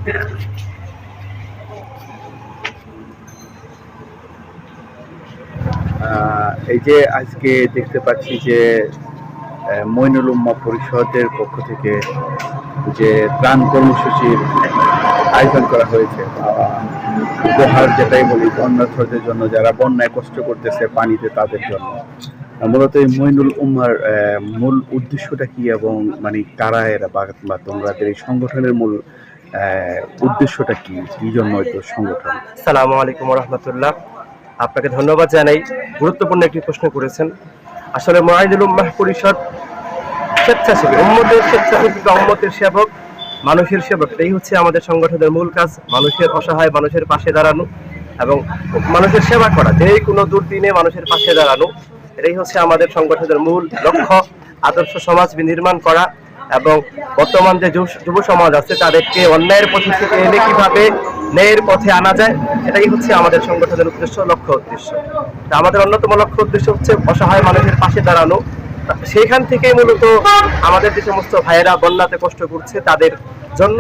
এই যে আজকে দেখতে পাচ্ছি যে মইনুল উম্মাহ পরিষদের পক্ষ থেকে যে ত্রাণ কর্মসূচির আয়োজন করা হয়েছে, উপহার যেটাই বলি বন্যার্থদের জন্য, যারা বন্যায় কষ্ট করতেছে পানিতে, তাদের জন্য। মূলত এই মইনুল উম্মাহর মূল উদ্দেশ্যটা কি, এবং মানে কারা এরা, বা তোমাদের এই সংগঠনের মূল উদ্দেশ্যটা কি, কি জন্য এই সংগঠন? আসসালামু আলাইকুম ওয়া রাহমাতুল্লাহ। আপনাকে ধন্যবাদ জানাই, গুরুত্বপূর্ণ একটি প্রশ্ন করেছেন। আসলে মইনুল উম্মাহ পরিষদ স্বেচ্ছাসেবী, উম্মতের স্বেচ্ছাসেবী, উম্মতের সেবক, মানুষের সেবক। এটাই হচ্ছে আমাদের সংগঠনের মূল কাজ, মানুষের অসহায় মানুষের পাশে দাঁড়ানো এবং মানুষের সেবা করা, যে কোনো দুর্দিনে মানুষের পাশে দাঁড়ানো। এটাই হচ্ছে আমাদের সংগঠনের মূল লক্ষ্য। আদর্শ সমাজ নির্মাণ করা এবং বর্তমান যে যুব সমাজ আছে তাদেরকে অন্যায়ের পথে থেকে এনে কিভাবে ন্যায়ের পথে আনা যায়, এটাই হচ্ছে আমাদের সংগঠনের উদ্দেশ্য, লক্ষ্য উদ্দেশ্য। আমাদের অন্যতম লক্ষ্য উদ্দেশ্য হচ্ছে অসহায় মানুষের পাশে দাঁড়ানো। সেইখান থেকে মূলত আমাদের যে সমস্ত ভাইয়েরা বন্যাতে কষ্ট করছে তাদের জন্য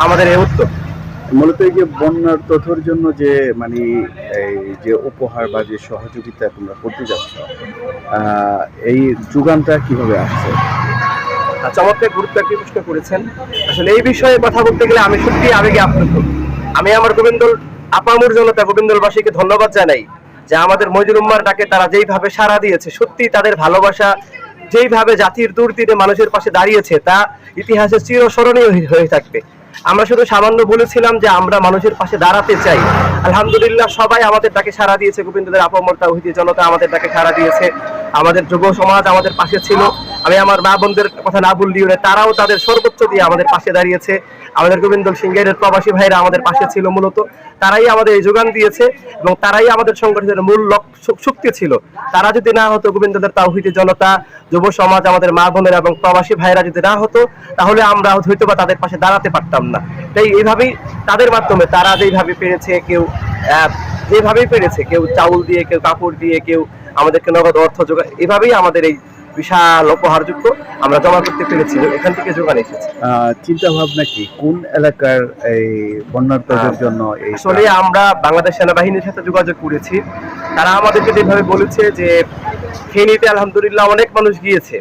আমাদের এই উদ্যোগ। মূলত এই যে বন্যার তথ্যের জন্য যে মানে এই যে উপহার বা যে সহযোগিতা তোমরা করতে যাচ্ছ, এই যোগানটা কিভাবে আসছে? চমৎকার গুরুত্ব একটি প্রশ্ন করেছেন। আসলে এই বিষয়ে কথা বলতে গেলে আমি সত্যি আবেগে আপ্লুত। আমি আমার গোবিন্দল আপামুর জনতা, গোবিন্দলবাসীকে ধন্যবাদ জানাই যে আমাদের মইনুল উম্মাহর ডাকে তারা যেইভাবে সাড়া দিয়েছে, সত্যি তাদের ভালোবাসা, যেইভাবে জাতির দুর্দিনে মানুষের পাশে দাঁড়িয়েছে, তা ইতিহাসে চিরস্মরণীয় হয়ে থাকবে। আমরা শুধু সামান্য বলেছিলাম যে আমরা মানুষের পাশে দাঁড়াতে চাই, আলহামদুলিল্লাহ সবাই আমাদের ডাকে সাড়া দিয়েছে। গোবিন্দদের আপামর তাওহীদি জনতা আমাদের ডাকে সাড়া দিয়েছে, আমাদের যুব সমাজ আমাদের পাশে ছিল। আমি আমার মা বোনদের কথা না বললেও তারাও তাদের সর্বোচ্চ দিয়ে আমাদের পাশে দাঁড়িয়েছে। আমাদের গোবিন্দল সিংহের প্রবাসী ভাইরা আমাদের পাশে ছিল, মূলত তারাই আমাদের এই যোগান দিয়েছে এবং তারাই আমাদের সংগঠনের মূল শক্তি ছিল। তারা যদি না হতো, গোবিন্দদের তাওহীদি জনতা, যুব সমাজ, আমাদের মা বোনেরা এবং প্রবাসী ভাইরা যদি না হতো, তাহলে আমরা হয়তো বা তাদের পাশে দাঁড়াতে পারতাম না। তাই এইভাবেই তাদের মাধ্যমে তারা যেইভাবে পেরেছে, কেউ যেভাবেই পেরেছে, কেউ চাউল দিয়ে, কেউ কাপড় দিয়ে, কেউ আমাদেরকে নগদ অর্থ যোগান, এভাবেই আমাদের এই বিশাল উপহারযুক্ত আমরা জমা করতে পেরেছি, এখান থেকে যোগান এসেছে। চিন্তা ভাবনা কি কোন এলাকার এই বন্যার্তদের জন্য? আসলে আমরা বাংলাদেশ সেনাবাহিনীর সাথে যোগাযোগ করেছি, তারা আমাদেরকে যেভাবে বলেছে যে ফেনীতে আলহামদুলিল্লাহ অনেক মানুষ গিয়েছে,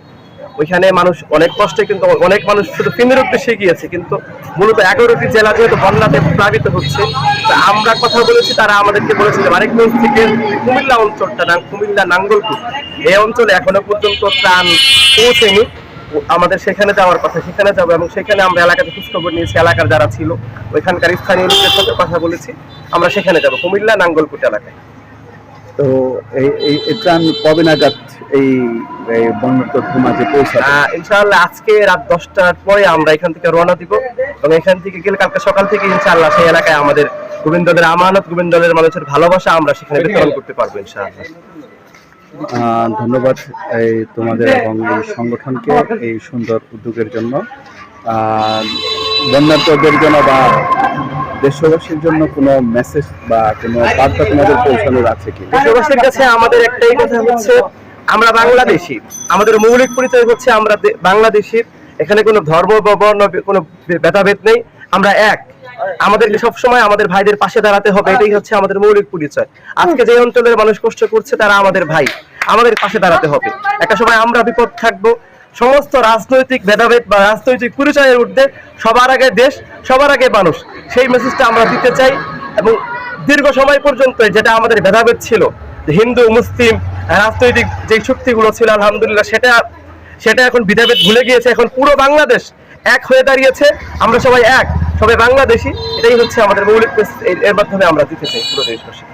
ওইখানে মানুষ অনেক কষ্টে, কিন্তু অনেক মানুষ শুধু ফেনীর উদ্দেশ্যে গিয়েছে, কিন্তু মূলত 11টি জেলা যেহেতু বন্যাতে প্লাবিত হচ্ছে, তা আমরা কথা বলেছি, তারা আমাদেরকে বলেছিল আরেকগঞ্জ থেকে কুমিল্লা অঞ্চলটা, কুমিল্লা নাঙ্গলপুর, এই অঞ্চলে এখনো পর্যন্ত ত্রাণ পৌঁছেনি। আমাদের সেখানে যাওয়ার কথা, সেখানে যাবো এবং সেখানে আমরা এলাকাতে খোঁজখবর নিয়েছি, এলাকার যারা ছিল ওইখানকার স্থানীয় লোকের সাথে কথা বলেছি, আমরা সেখানে যাবো, কুমিল্লা নাঙ্গলপুর এলাকায়। তো এই ত্রাণ কবে নাগাদ এই বন্যার্তদের মাঝে পৌঁছাবে? ইনশাআল্লাহ আজকে রাত 10টার পরে আমরা এখান থেকে রওনা দিব এবং এখান থেকে গেলে কালকে সকাল থেকে ইনশাআল্লাহ সেই এলাকায় আমাদের গোবিন্দদের আমানত, গোবিন্দদের মানুষের ভালোবাসা আমরা সেখানে বিতরণ করতে পারবো ইনশাআল্লাহ। ধন্যবাদ এই তোমাদের এবং এই সংগঠনকে এই সুন্দর উদ্যোগের জন্য। বন্যার্তদের জন্য বা দেশবাসীর জন্য কোনো মেসেজ বা কোনো বার্তা তোমাদের পৌঁছানোর আছে কি? দেশবাসীর কাছে আমাদের একটাই কথা হচ্ছে, আমরা বাংলাদেশী, আমাদের মৌলিক পরিচয় হচ্ছে আমরা বাংলাদেশী। এখানে কোনো ধর্ম বা বর্ণ কোনো ভেদাভেদ নেই, আমরা এক। আমাদেরকে সবসময় আমাদের ভাইদের পাশে দাঁড়াতে হবে, এটাই হচ্ছে আমাদের মৌলিক পরিচয়। আজকে যে অঞ্চলের মানুষ কষ্ট করছে তারা আমাদের ভাই, আমাদের পাশে দাঁড়াতে হবে। একটা সময় আমরা বিপদ থাকবো। সমস্ত রাজনৈতিক ভেদাভেদ বা রাজনৈতিক পরিচয়ের ঊর্ধ্বে সবার আগে দেশ, সবার আগে মানুষ, সেই মেসেজটা আমরা দিতে চাই। এবং দীর্ঘ সময় পর্যন্ত যেটা আমাদের ভেদাভেদ ছিল, হিন্দু মুসলিম রাজনৈতিক যে শক্তিগুলো ছিল, আলহামদুলিল্লাহ সেটা এখন ভেদাভেদ ভুলে গিয়েছে। এখন পুরো বাংলাদেশ এক হয়ে দাঁড়িয়েছে, আমরা সবাই এক, সবাই বাংলাদেশি। এটাই হচ্ছে আমাদের মৌলিক মেসেজ, এর মাধ্যমে আমরা দিতে চাই পুরো দেশবাসী।